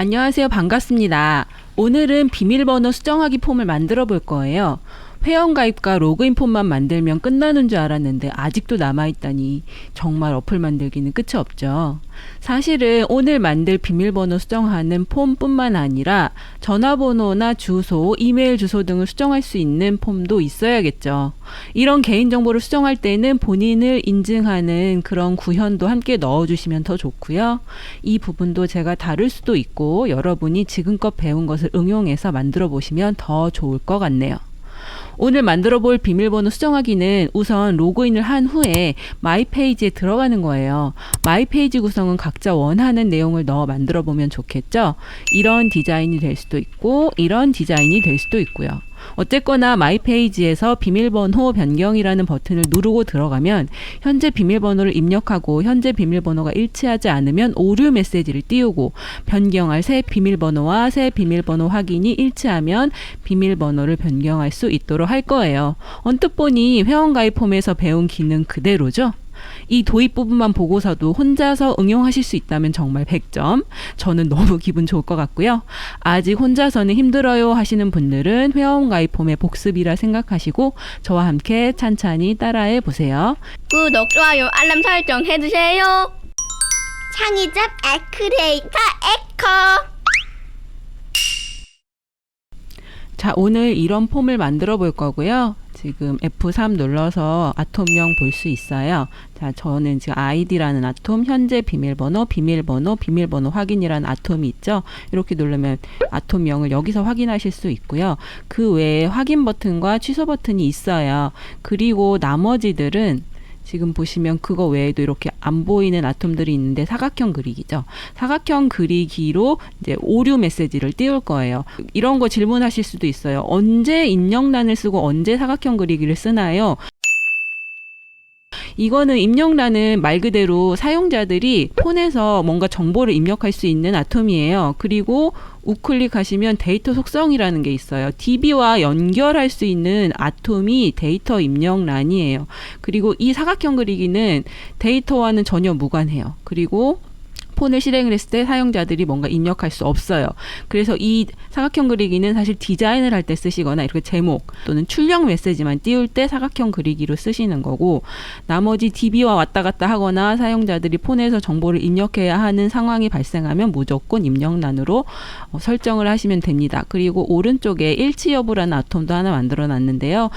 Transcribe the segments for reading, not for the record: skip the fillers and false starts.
안녕하세요. 반갑습니다. 오늘은 비밀번호 수정하기 폼을 만들어 볼 거예요. 회원가입과 로그인 폼만 만들면 끝나는 줄 알았는데 아직도 남아있다니 정말 어플 만들기는 끝이 없죠. 사실은 오늘 만들 비밀번호 수정하는 폼뿐만 아니라 전화번호나 주소, 이메일 주소 등을 수정할 수 있는 폼도 있어야겠죠. 이런 개인정보를 수정할 때는 본인을 인증하는 그런 구현도 함께 넣어주시면 더 좋고요. 이 부분도 제가 다룰 수도 있고 여러분이 지금껏 배운 것을 응용해서 만들어 보시면 더 좋을 것 같네요. 오늘 만들어 볼 비밀번호 수정하기는 우선 로그인을 한 후에 마이 페이지에 들어가는 거예요. 마이 페이지 구성은 각자 원하는 내용을 넣어 만들어 보면 좋겠죠. 이런 디자인이 될 수도 있고 이런 디자인이 될 수도 있고요. 어쨌거나 마이 페이지에서 비밀번호 변경이라는 버튼을 누르고 들어가면 현재 비밀번호를 입력하고 현재 비밀번호가 일치하지 않으면 오류 메시지를 띄우고 변경할 새 비밀번호와 새 비밀번호 확인이 일치하면 비밀번호를 변경할 수 있도록 할 거예요. 언뜻 보니 회원가입 폼에서 배운 기능 그대로죠? 이 도입 부분만 보고서도 혼자서 응용하실 수 있다면 정말 100점. 저는 너무 기분 좋을 것 같고요. 아직 혼자서는 힘들어요 하시는 분들은 회원가입 폼의 복습이라 생각하시고 저와 함께 찬찬히 따라해 보세요. 구독, 좋아요, 알람 설정 해주세요. 창의적 에크레이터 에코. 자, 오늘 이런 폼을 만들어 볼 거고요. 지금 F3 눌러서 아톰명 볼 수 있어요. 자, 저는 지금 아이디라는 아톰, 현재 비밀번호, 비밀번호 확인이라는 아톰이 있죠. 이렇게 누르면 아톰명을 여기서 확인하실 수 있고요. 그 외에 확인 버튼과 취소 버튼이 있어요. 그리고 나머지들은 지금 보시면 그거 외에도 이렇게 안 보이는 아톰들이 있는데 사각형 그리기죠. 사각형 그리기로 이제 오류 메시지를 띄울 거예요. 이런 거 질문하실 수도 있어요. 언제 입력란을 쓰고 언제 사각형 그리기를 쓰나요? 이거는 입력란은 말 그대로 사용자들이 폰에서 뭔가 정보를 입력할 수 있는 아톰이에요. 그리고 우클릭하시면 데이터 속성이라는 게 있어요. DB와 연결할 수 있는 아톰이 데이터 입력란이에요. 그리고 이 사각형 그리기는 데이터와는 전혀 무관해요. 그리고 폰을 실행을 했을 때 사용자들이 뭔가 입력할 수 없어요. 그래서 이 사각형 그리기는 사실 디자인을 할 때 쓰시거나 이렇게 제목 또는 출력 메시지만 띄울 때 사각형 그리기로 쓰시는 거고, 나머지 DB와 왔다 갔다 하거나 사용자들이 폰에서 정보를 입력해야 하는 상황이 발생하면 무조건 입력란으로 설정을 하시면 됩니다. 그리고 오른쪽에 일치 여부라는 아톰도 하나 만들어 놨는데요.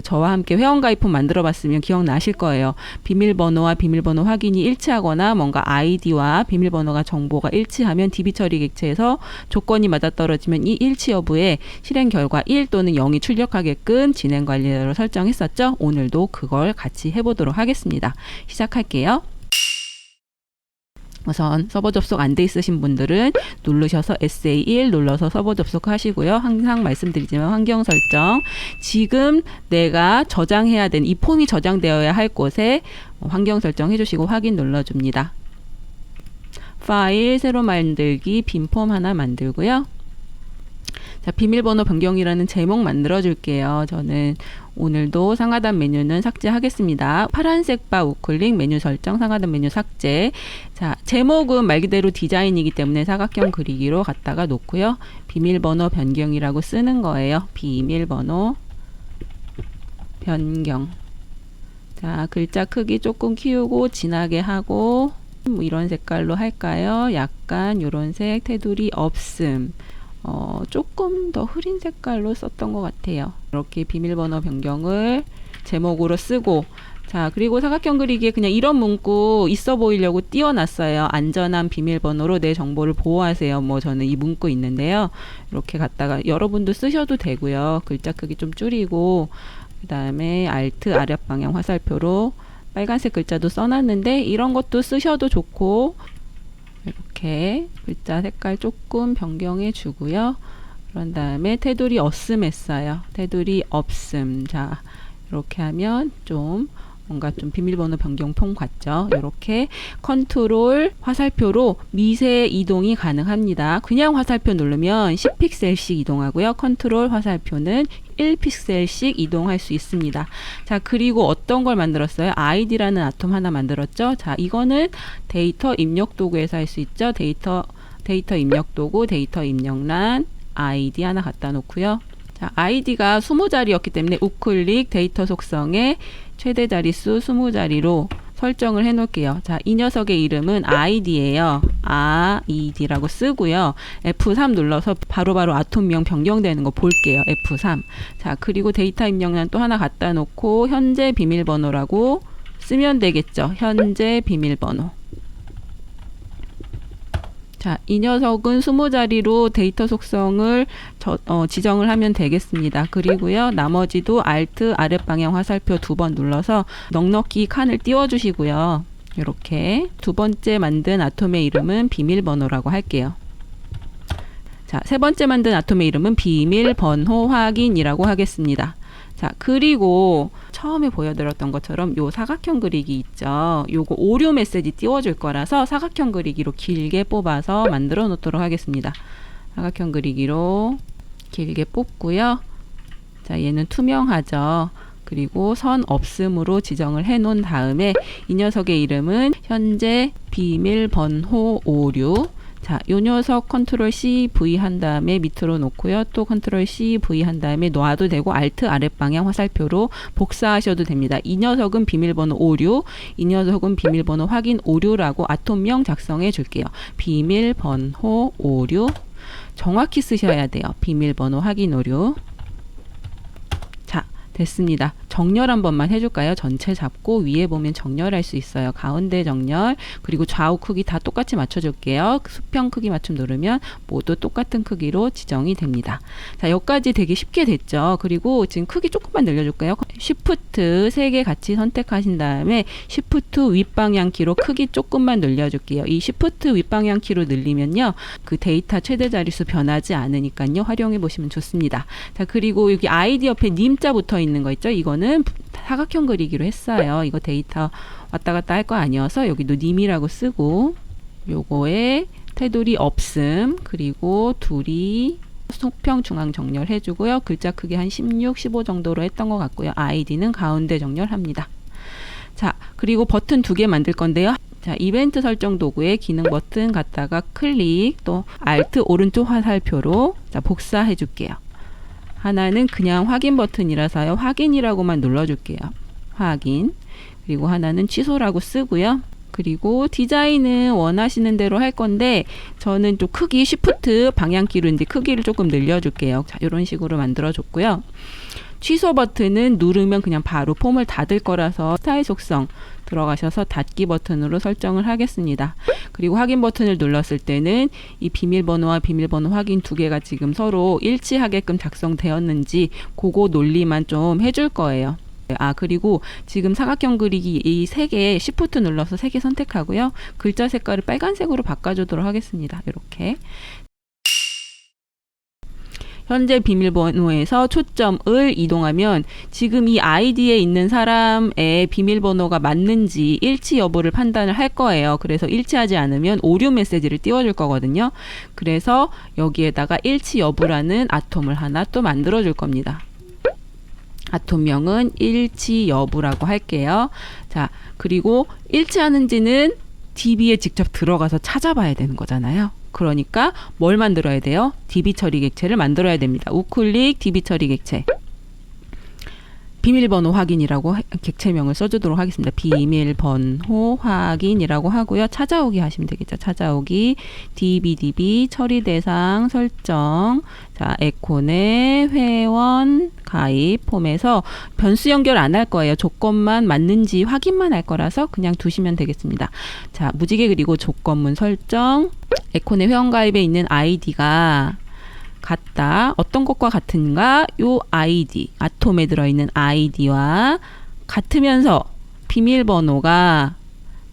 저와 함께 회원가입 폼 만들어 봤으면 기억나실 거예요. 비밀번호와 비밀번호 확인이 일치하거나 뭔가 아이디와 비밀번호가 정보가 일치하면 DB 처리 객체에서 조건이 맞아떨어지면 이 일치 여부에 실행 결과 1 또는 0이 출력하게끔 진행 관리자로 설정했었죠. 오늘도 그걸 같이 해보도록 하겠습니다. 시작할게요. 우선 서버 접속 안 돼 있으신 분들은 누르셔서 SA1 눌러서 서버 접속하시고요. 항상 말씀드리지만 환경 설정, 지금 내가 저장해야 되는 이 폼이 저장되어야 할 곳에 환경 설정 해주시고 확인 눌러줍니다. 파일 새로 만들기 빈 폼 하나 만들고요. 자, 비밀번호 변경이라는 제목 만들어 줄게요. 저는 오늘도 상하단 메뉴는 삭제하겠습니다. 파란색 바 우클릭 메뉴 설정 상하단 메뉴 삭제. 자, 제목은 말 그대로 디자인이기 때문에 사각형 그리기로 갖다가 놓고요. 비밀번호 변경이라고 쓰는 거예요. 비밀번호 변경. 자, 글자 크기 조금 키우고 진하게 하고 뭐 이런 색깔로 할까요? 약간 요런 색, 테두리 없음. 조금 더 흐린 색깔로 썼던 것 같아요. 이렇게 비밀번호 변경을 제목으로 쓰고, 자, 그리고 사각형 그리기에 그냥 이런 문구 있어 보이려고 띄워놨어요. 안전한 비밀번호로 내 정보를 보호하세요. 뭐 저는 이 문구 있는데요. 이렇게 갖다가 여러분도 쓰셔도 되고요. 글자 크기 좀 줄이고, 그 다음에 Alt 아랫 방향 화살표로 빨간색 글자도 써놨는데 이런 것도 쓰셔도 좋고, 이렇게 글자 색깔 조금 변경해 주고요. 그런 다음에 테두리 없음 했어요. 테두리 없음. 자, 이렇게 하면 좀 뭔가 좀 비밀번호 변경 폼 같죠? 이렇게 컨트롤 화살표로 미세 이동이 가능합니다. 그냥 화살표 누르면 10픽셀씩 이동하고요. 컨트롤 화살표는 1픽셀씩 이동할 수 있습니다. 자, 그리고 어떤 걸 만들었어요? 아이디라는 아톰 하나 만들었죠? 자, 이거는 데이터 입력 도구에서 할 수 있죠? 데이터 데이터 입력 도구, 데이터 입력란, 아이디 하나 갖다 놓고요. 자, 아이디가 20자리였기 때문에 우클릭 데이터 속성에 최대 자릿수 20자리로 설정을 해 놓을게요. 자, 이 녀석의 이름은 아이디예요. 아이디라고 쓰고요. F3 눌러서 바로바로 아톰명 변경되는 거 볼게요. F3. 자, 그리고 데이터 입력란 또 하나 갖다 놓고 현재 비밀번호라고 쓰면 되겠죠. 현재 비밀번호. 자, 이 녀석은 20자리로 데이터 속성을 지정을 하면 되겠습니다. 그리고요, 나머지도 Alt 아랫방향 화살표 2번 눌러서 넉넉히 칸을 띄워주시고요. 이렇게 두 번째 만든 아톰의 이름은 비밀번호라고 할게요. 자, 세 번째 만든 아톰의 이름은 비밀번호 확인이라고 하겠습니다. 자, 그리고 처음에 보여드렸던 것처럼 요 사각형 그리기 있죠. 요거 오류 메시지 띄워줄 거라서 사각형 그리기로 길게 뽑아서 만들어 놓도록 하겠습니다. 사각형 그리기로 길게 뽑고요. 자, 얘는 투명하죠. 그리고 선 없음으로 지정을 해 놓은 다음에 이 녀석의 이름은 현재 비밀번호 오류. 자, 요 녀석 컨트롤 C, V 한 다음에 밑으로 놓고요. 또 컨트롤 C, V 한 다음에 놔도 되고 Alt 아랫방향 화살표로 복사하셔도 됩니다. 이 녀석은 비밀번호 오류, 이 녀석은 비밀번호 확인 오류라고 아톰명 작성해 줄게요. 비밀번호 오류. 정확히 쓰셔야 돼요. 비밀번호 확인 오류. 자, 됐습니다. 정렬 한 번만 해줄까요? 전체 잡고 위에 보면 정렬할 수 있어요. 가운데 정렬, 그리고 좌우 크기 다 똑같이 맞춰줄게요. 수평 크기 맞춤 누르면 모두 똑같은 크기로 지정이 됩니다. 자, 여기까지 되게 쉽게 됐죠. 그리고 지금 크기 조금만 늘려줄까요? Shift 3개 같이 선택하신 다음에 Shift 윗방향 키로 크기 조금만 늘려줄게요. 이 Shift 윗방향 키로 늘리면요, 그 데이터 최대 자릿수 변하지 않으니까요, 활용해 보시면 좋습니다. 자, 그리고 여기 아이디 옆에 님자 붙어 있는 거 있죠? 이거는 사각형 그리기로 했어요. 이거 데이터 왔다 갔다 할 거 아니어서 여기도 님이라고 쓰고, 요거에 테두리 없음, 그리고 둘이 수평 중앙 정렬 해주고요. 글자 크기 한 16, 15 정도로 했던 것 같고요. 아이디는 가운데 정렬합니다. 자, 그리고 버튼 2개 만들 건데요. 자, 이벤트 설정 도구에 기능 버튼 갖다가 클릭, 또 Alt 오른쪽 화살표로 자, 복사해 줄게요. 하나는 그냥 확인 버튼이라서요. 확인이라고만 눌러줄게요. 확인. 그리고 하나는 취소라고 쓰고요. 그리고 디자인은 원하시는 대로 할 건데 저는 좀 크기 Shift 방향키로 이제 크기를 조금 늘려줄게요. 자, 이런 식으로 만들어줬고요. 취소 버튼은 누르면 그냥 바로 폼을 닫을 거라서 스타일 속성 들어가셔서 닫기 버튼으로 설정을 하겠습니다. 그리고 확인 버튼을 눌렀을 때는 이 비밀번호와 비밀번호 확인 2개가 지금 서로 일치하게끔 작성되었는지 그거 논리만 좀 해줄 거예요. 아, 그리고 지금 사각형 그리기 이 3개 Shift 눌러서 3개 선택하고요. 글자 색깔을 빨간색으로 바꿔주도록 하겠습니다. 이렇게. 현재 비밀번호에서 초점을 이동하면 지금 이 아이디에 있는 사람의 비밀번호가 맞는지 일치 여부를 판단을 할 거예요. 그래서 일치하지 않으면 오류 메시지를 띄워줄 거거든요. 그래서 여기에다가 일치 여부라는 아톰을 하나 또 만들어 줄 겁니다. 아톰명은 일치 여부라고 할게요. 자, 그리고 일치하는지는 DB에 직접 들어가서 찾아봐야 되는 거잖아요. 그러니까 뭘 만들어야 돼요? DB 처리 객체를 만들어야 됩니다. 우클릭 DB 처리 객체. 비밀번호 확인이라고 객체명을 써주도록 하겠습니다. 비밀번호 확인이라고 하고요. 찾아오기 하시면 되겠죠. 찾아오기 DB 처리 대상 설정. 자, 에콘의 회원 가입 폼에서 변수 연결 안 할 거예요. 조건만 맞는지 확인만 할 거라서 그냥 두시면 되겠습니다. 자, 무지개 그리고 조건문 설정. 에콘의 회원 가입에 있는 아이디가 같다. 어떤 것과 같은가? 요 아이디, 아톰에 들어있는 아이디와 같으면서 비밀번호가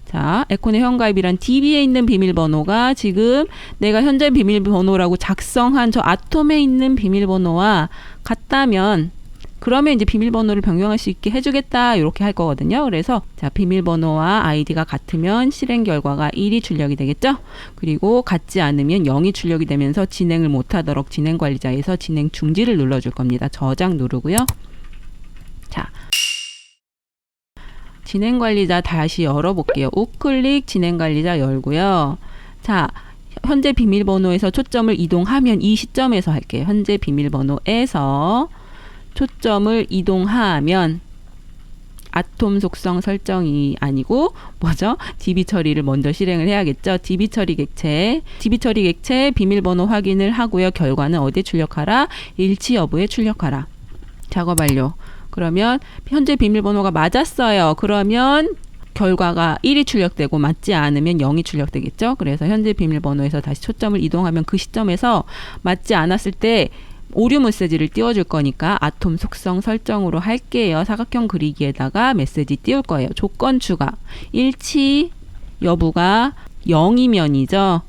자, 에콘의 회원가입이란 DB에 있는 비밀번호가 지금 내가 현재 비밀번호라고 작성한 저 아톰에 있는 비밀번호와 같다면 그러면 이제 비밀번호를 변경할 수 있게 해주겠다 이렇게 할 거거든요. 그래서 자, 비밀번호와 아이디가 같으면 실행 결과가 1이 출력이 되겠죠. 그리고 같지 않으면 0이 출력이 되면서 진행을 못하도록 진행 관리자에서 진행 중지를 눌러줄 겁니다. 저장 누르고요. 자, 진행 관리자 다시 열어볼게요. 우클릭 진행 관리자 열고요. 자, 현재 비밀번호에서 초점을 이동하면 이 시점에서 할게요. 현재 비밀번호에서 초점을 이동하면 아톰 속성 설정이 아니고 뭐죠? DB 처리를 먼저 실행을 해야겠죠. DB 처리 객체 비밀번호 확인을 하고요. 결과는 어디에 출력하라? 일치 여부에 출력하라. 작업 완료. 그러면 현재 비밀번호가 맞았어요. 그러면 결과가 1이 출력되고 맞지 않으면 0이 출력되겠죠. 그래서 현재 비밀번호에서 다시 초점을 이동하면 그 시점에서 맞지 않았을 때 오류 메시지를 띄워줄 거니까 아톰 속성 설정으로 할게요. 사각형 그리기에다가 메시지 띄울 거예요. 조건 추가. 일치 여부가 0이면이죠.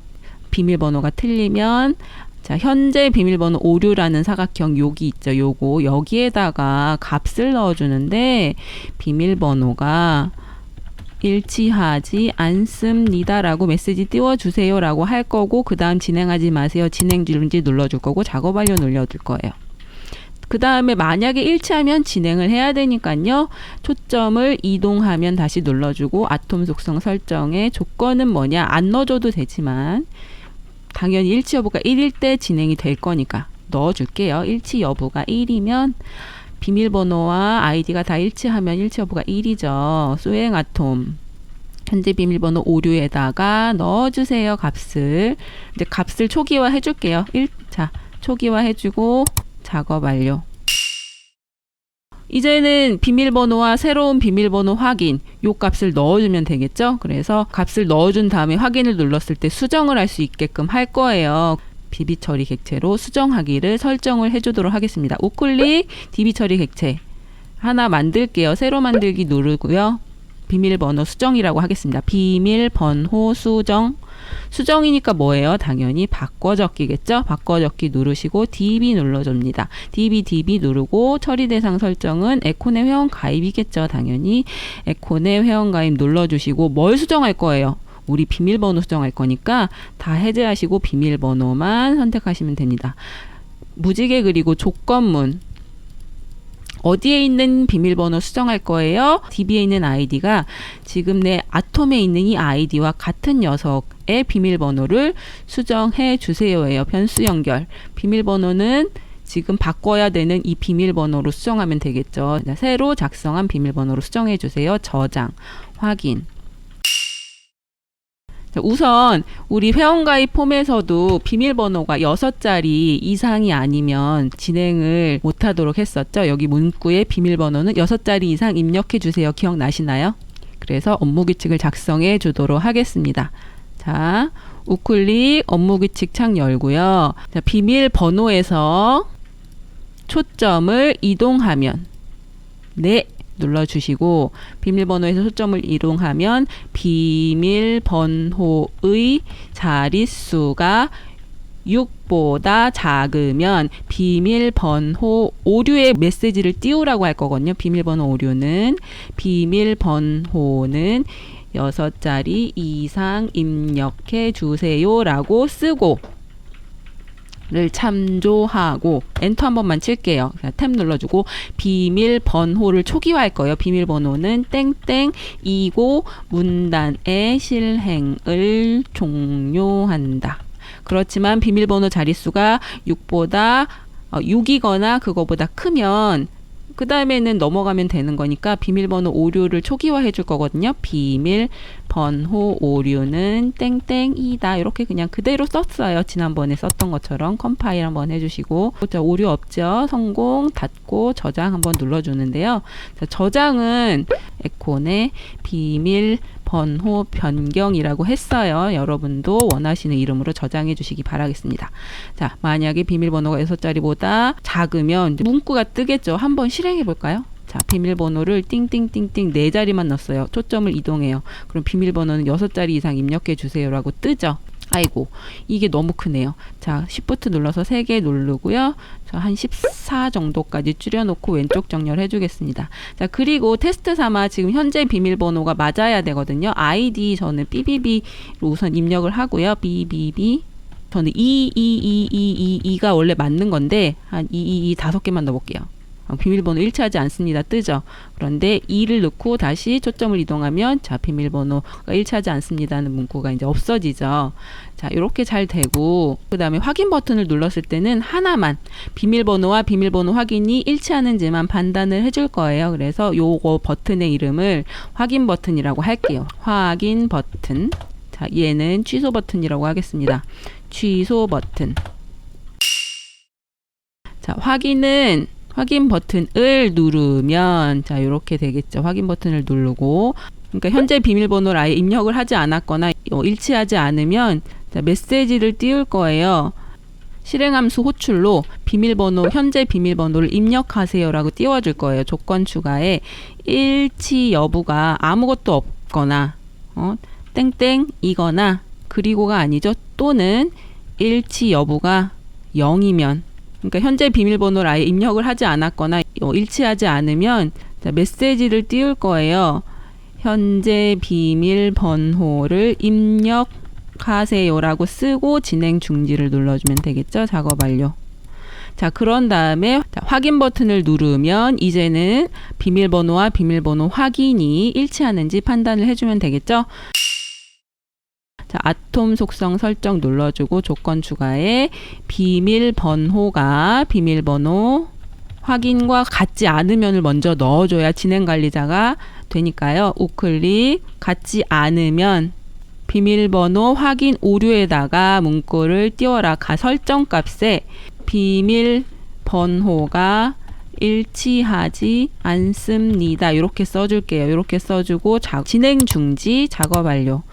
비밀번호가 틀리면 자, 현재 비밀번호 오류라는 사각형 여기 있죠. 요거 여기에다가 값을 넣어주는데 비밀번호가 일치하지 않습니다라고 메시지 띄워주세요라고 할 거고 그 다음 진행하지 마세요. 진행 중지 눌러줄 거고 작업 완료 눌러줄 거예요. 그 다음에 만약에 일치하면 진행을 해야 되니까요. 초점을 이동하면 다시 눌러주고 아톰 속성 설정의 조건은 뭐냐 안 넣어줘도 되지만 당연히 일치 여부가 1일 때 진행이 될 거니까 넣어줄게요. 일치 여부가 1이면 비밀번호와 아이디가 다 일치하면 일치 여부가 1이죠. 수행 아톰 현재 비밀번호 오류에다가 넣어주세요. 값을 이제 값을 초기화 해줄게요. 자 초기화 해주고 작업 완료. 이제는 비밀번호와 새로운 비밀번호 확인 요 값을 넣어주면 되겠죠. 그래서 값을 넣어준 다음에 확인을 눌렀을 때 수정을 할 수 있게끔 할 거예요. DB 처리 객체로 수정하기를 설정을 해주도록 하겠습니다. 우클릭 DB 처리 객체 하나 만들게요. 새로 만들기 누르고요. 비밀번호 수정이라고 하겠습니다. 비밀번호 수정. 수정이니까 뭐예요? 당연히 바꿔적기겠죠? 바꿔적기 누르시고 DB 눌러줍니다. DB 누르고 처리 대상 설정은 에코네 회원 가입이겠죠? 당연히 에코네 회원 가입 눌러주시고 뭘 수정할 거예요? 우리 비밀번호 수정할 거니까 다 해제하시고 비밀번호만 선택하시면 됩니다. 무지개 그리고 조건문 어디에 있는 비밀번호 수정할 거예요? DB에 있는 아이디가 지금 내 아톰에 있는 이 아이디와 같은 녀석의 비밀번호를 수정해 주세요예요. 변수 연결. 비밀번호는 지금 바꿔야 되는 이 비밀번호로 수정하면 되겠죠. 새로 작성한 비밀번호로 수정해 주세요. 저장, 확인. 우선 우리 회원가입 폼에서도 비밀번호가 6자리 이상이 아니면 진행을 못하도록 했었죠. 여기 문구에 비밀번호는 6자리 이상 입력해 주세요. 기억나시나요? 그래서 업무규칙을 작성해 주도록 하겠습니다. 자, 우클릭 업무규칙 창 열고요. 자, 비밀번호에서 초점을 이동하면 네 눌러주시고 비밀번호에서 초점을 이동하면 비밀번호의 자릿수가 6보다 작으면 비밀번호 오류의 메시지를 띄우라고 할 거거든요. 비밀번호 오류는 비밀번호는 6자리 이상 입력해 주세요 라고 쓰고 를 참조하고 엔터 한 번만 칠게요. 탭 눌러주고 비밀번호를 초기화할 거예요. 비밀번호는 땡땡이고 문단의 실행을 종료한다. 그렇지만 비밀번호 자릿수가 6보다 6이거나 그거보다 크면 그 다음에는 넘어가면 되는 거니까 비밀번호 오류를 초기화해 줄 거거든요. 비밀번호 오류는 땡땡이다. 이렇게 그냥 그대로 썼어요. 지난번에 썼던 것처럼 컴파일 한번 해주시고 자, 오류 없죠. 성공 닫고 저장 한번 눌러주는데요. 자, 저장은 에콘의 비밀번호 변경이라고 했어요. 여러분도 원하시는 이름으로 저장해 주시기 바라겠습니다. 자, 만약에 비밀번호가 6자리보다 작으면 문구가 뜨겠죠. 한번 실행해 볼까요? 자, 비밀번호를 띵띵띵띵 4자리만 넣었어요. 초점을 이동해요. 그럼 비밀번호는 6자리 이상 입력해 주세요라고 뜨죠. 아이고, 이게 너무 크네요. 자, Shift 눌러서 3개 누르고요. 한 14 정도까지 줄여놓고 왼쪽 정렬해 주겠습니다. 자, 그리고 테스트 삼아 지금 현재 비밀번호가 맞아야 되거든요. 아이디 저는 BBB로 우선 입력을 하고요. BBB 저는 2222가 원래 맞는 건데 한 222 5개만 넣어볼게요. 비밀번호 일치하지 않습니다. 뜨죠. 그런데 2를 넣고 다시 초점을 이동하면 자, 비밀번호가 일치하지 않습니다는 문구가 이제 없어지죠. 자, 이렇게 잘 되고 그 다음에 확인 버튼을 눌렀을 때는 하나만 비밀번호와 비밀번호 확인이 일치하는지만 판단을 해줄 거예요. 그래서 요거 버튼의 이름을 확인 버튼이라고 할게요. 확인 버튼. 자, 얘는 취소 버튼이라고 하겠습니다. 취소 버튼. 자, 확인 버튼을 누르면 자, 이렇게 되겠죠. 확인 버튼을 누르고 그러니까 현재 비밀번호를 아예 입력을 하지 않았거나 일치하지 않으면 자, 메시지를 띄울 거예요. 실행함수 호출로 현재 비밀번호를 입력하세요라고 띄워줄 거예요. 조건 추가에 일치 여부가 아무것도 없거나 땡땡이거나 그리고가 아니죠. 또는 일치 여부가 0이면 그러니까 현재 비밀번호를 아예 입력을 하지 않았거나 일치하지 않으면 자, 메시지를 띄울 거예요. 현재 비밀번호를 입력하세요라고 쓰고 진행 중지를 눌러주면 되겠죠. 작업 완료. 자, 그런 다음에 확인 버튼을 누르면 이제는 비밀번호와 비밀번호 확인이 일치하는지 판단을 해주면 되겠죠. 자, 아톰 속성 설정 눌러주고 조건 추가에 비밀번호가 비밀번호 확인과 같지 않으면을 먼저 넣어줘야 진행 관리자가 되니까요. 우클릭 같지 않으면 비밀번호 확인 오류에다가 문구를 띄워라. 설정 값에 비밀번호가 일치하지 않습니다. 이렇게 써줄게요. 이렇게 써주고 진행 중지 작업 완료.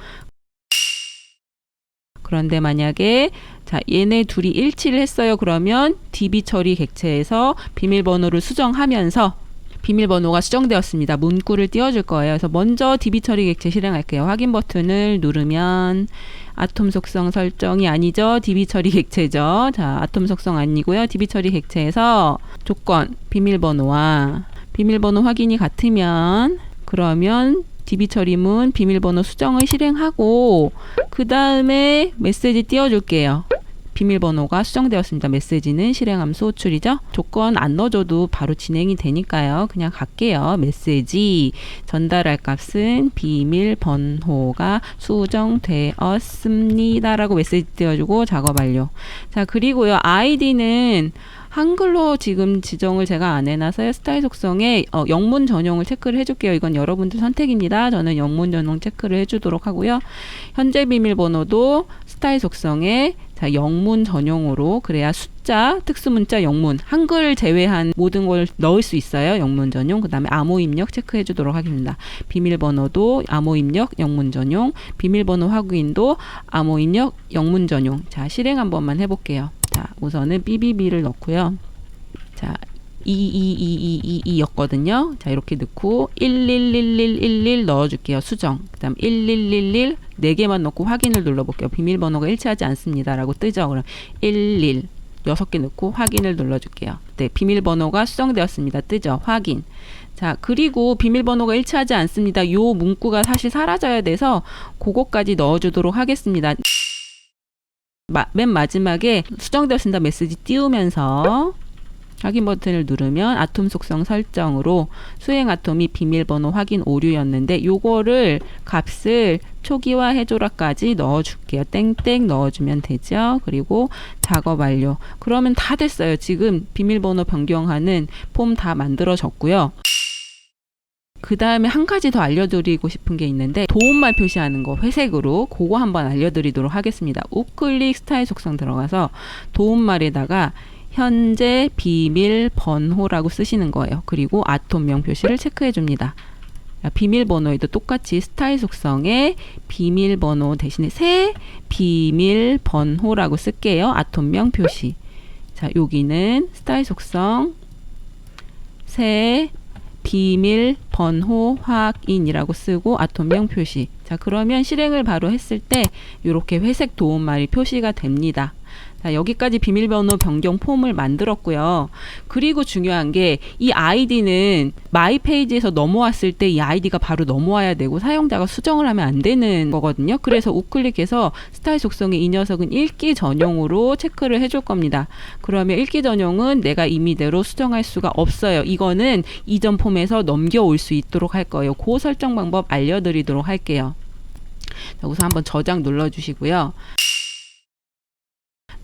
그런데 만약에 자, 얘네 둘이 일치를 했어요. 그러면 DB 처리 객체에서 비밀번호를 수정하면서 비밀번호가 수정되었습니다. 문구를 띄워줄 거예요. 그래서 먼저 DB 처리 객체 실행할게요. 확인 버튼을 누르면 아톰 속성 설정이 아니죠. DB 처리 객체죠. 자, 아톰 속성 아니고요. DB 처리 객체에서 조건 비밀번호와 비밀번호 확인이 같으면 그러면 DB 처리문 비밀번호 수정을 실행하고 그 다음에 메시지 띄워줄게요. 비밀번호가 수정되었습니다. 메시지는 실행함수 호출이죠. 조건 안 넣어줘도 바로 진행이 되니까요. 그냥 갈게요. 메시지 전달할 값은 비밀번호가 수정되었습니다 라고 메시지 띄워주고 작업 완료. 자, 그리고요. 아이디는 한글로 지금 지정을 제가 안 해놔서요. 스타일 속성에 영문 전용을 체크를 해줄게요. 이건 여러분들 선택입니다. 저는 영문 전용 체크를 해주도록 하고요. 현재 비밀번호도 스타일 속성에 자, 영문 전용으로 그래야 숫자, 특수문자, 영문, 한글 제외한 모든 걸 넣을 수 있어요. 영문 전용. 그 다음에 암호 입력 체크해 주도록 하겠습니다. 비밀번호도 암호 입력 영문 전용, 비밀번호 확인도 암호 입력 영문 전용. 자, 실행 한 번만 해볼게요. 자, 우선은 BBB를 넣고요. 자, 2222였거든요. 자, 이렇게 넣고 111111 넣어줄게요. 수정. 그 다음 1111 4개만 넣고 확인을 눌러볼게요. 비밀번호가 일치하지 않습니다 라고 뜨죠. 그럼 11 6개 넣고 확인을 눌러줄게요. 네, 비밀번호가 수정되었습니다. 뜨죠. 확인. 자, 그리고 비밀번호가 일치하지 않습니다. 요 문구가 사실 사라져야 돼서 그거까지 넣어주도록 하겠습니다. 맨 마지막에 수정되었습니다 메시지 띄우면서 확인 버튼을 누르면 아톰 속성 설정으로 수행 아톰이 비밀번호 확인 오류였는데 요거를 값을 초기화 해줘라까지 넣어줄게요. 땡땡 넣어주면 되죠. 그리고 작업 완료. 그러면 다 됐어요. 지금 비밀번호 변경하는 폼 다 만들어졌고요. 그 다음에 한 가지 더 알려드리고 싶은 게 있는데 도움말 표시하는 거 회색으로 그거 한번 알려드리도록 하겠습니다. 우클릭 스타일 속성 들어가서 도움말에다가 현재 비밀번호라고 쓰시는 거예요. 그리고 아톰명 표시를 체크해 줍니다. 비밀번호에도 똑같이 스타일 속성에 비밀번호 대신에 새 비밀번호라고 쓸게요. 아톰명 표시. 자, 여기는 스타일 속성 새 비밀번호 확인이라고 쓰고 아톰명 표시. 자, 그러면 실행을 바로 했을 때 이렇게 회색 도움말이 표시가 됩니다. 자, 여기까지 비밀번호 변경 폼을 만들었고요. 그리고 중요한 게 이 아이디는 마이 페이지에서 넘어왔을 때 이 아이디가 바로 넘어와야 되고 사용자가 수정을 하면 안 되는 거거든요. 그래서 우클릭해서 스타일 속성의 이 녀석은 읽기 전용으로 체크를 해줄 겁니다. 그러면 읽기 전용은 내가 임의대로 수정할 수가 없어요. 이거는 이전 폼에서 넘겨올 수 있도록 할 거예요. 그 설정 방법 알려드리도록 할게요. 자, 우선 한번 저장 눌러주시고요.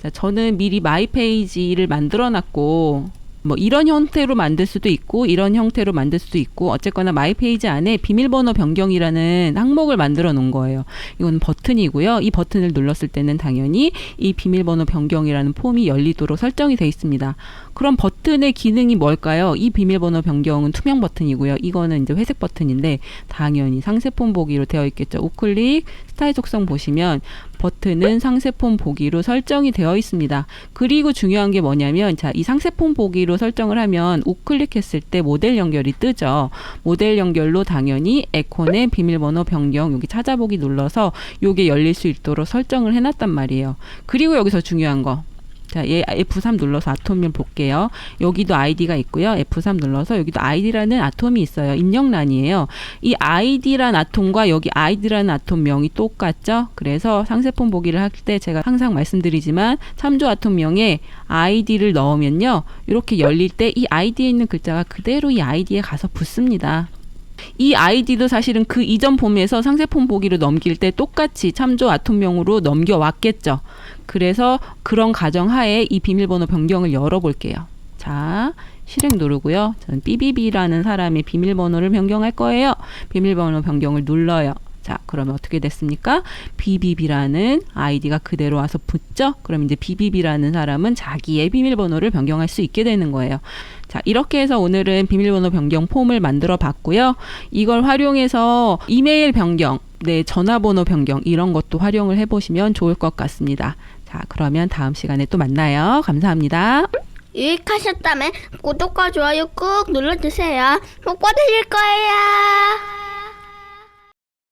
자, 저는 미리 마이 페이지를 만들어 놨고 뭐 이런 형태로 만들 수도 있고 이런 형태로 만들 수도 있고 어쨌거나 마이 페이지 안에 비밀번호 변경이라는 항목을 만들어 놓은 거예요. 이건 버튼이고요. 이 버튼을 눌렀을 때는 당연히 이 비밀번호 변경이라는 폼이 열리도록 설정이 되어 있습니다. 그럼 버튼의 기능이 뭘까요? 이 비밀번호 변경은 투명 버튼이고요. 이거는 이제 회색 버튼인데 당연히 상세폰 보기로 되어 있겠죠. 우클릭 스타일 속성 보시면 버튼은 상세폰 보기로 설정이 되어 있습니다. 그리고 중요한 게 뭐냐면 자, 이 상세폰 보기로 설정을 하면 우클릭했을 때 모델 연결이 뜨죠. 모델 연결로 당연히 에콘의 비밀번호 변경 여기 찾아보기 눌러서 요게 열릴 수 있도록 설정을 해놨단 말이에요. 그리고 여기서 중요한 거. 자, 얘 F3 눌러서 아톰을 볼게요. 여기도 아이디가 있고요. F3 눌러서 여기도 아이디라는 아톰이 있어요. 입력란이에요. 이 아이디란 아톰과 여기 아이디라는 아톰명이 똑같죠? 그래서 상세폰 보기를 할 때 제가 항상 말씀드리지만 참조 아톰명에 아이디를 넣으면요. 이렇게 열릴 때 이 아이디에 있는 글자가 그대로 이 아이디에 가서 붙습니다. 이 아이디도 사실은 그 이전 폼에서 상세폰 보기로 넘길 때 똑같이 참조 아톰명으로 넘겨왔겠죠. 그래서 그런 가정하에 이 비밀번호 변경을 열어볼게요. 자, 실행 누르고요. 저는 삐비비라는 사람의 비밀번호를 변경할 거예요. 비밀번호 변경을 눌러요. 자, 그러면 어떻게 됐습니까? 비비비라는 아이디가 그대로 와서 붙죠? 그럼 이제 비비비라는 사람은 자기의 비밀번호를 변경할 수 있게 되는 거예요. 자, 이렇게 해서 오늘은 비밀번호 변경 폼을 만들어 봤고요. 이걸 활용해서 이메일 변경, 네, 전화번호 변경 이런 것도 활용을 해보시면 좋을 것 같습니다. 자, 그러면 다음 시간에 또 만나요. 감사합니다. 유익하셨다면 구독과 좋아요 꾹 눌러주세요. 복 받으실 거예요.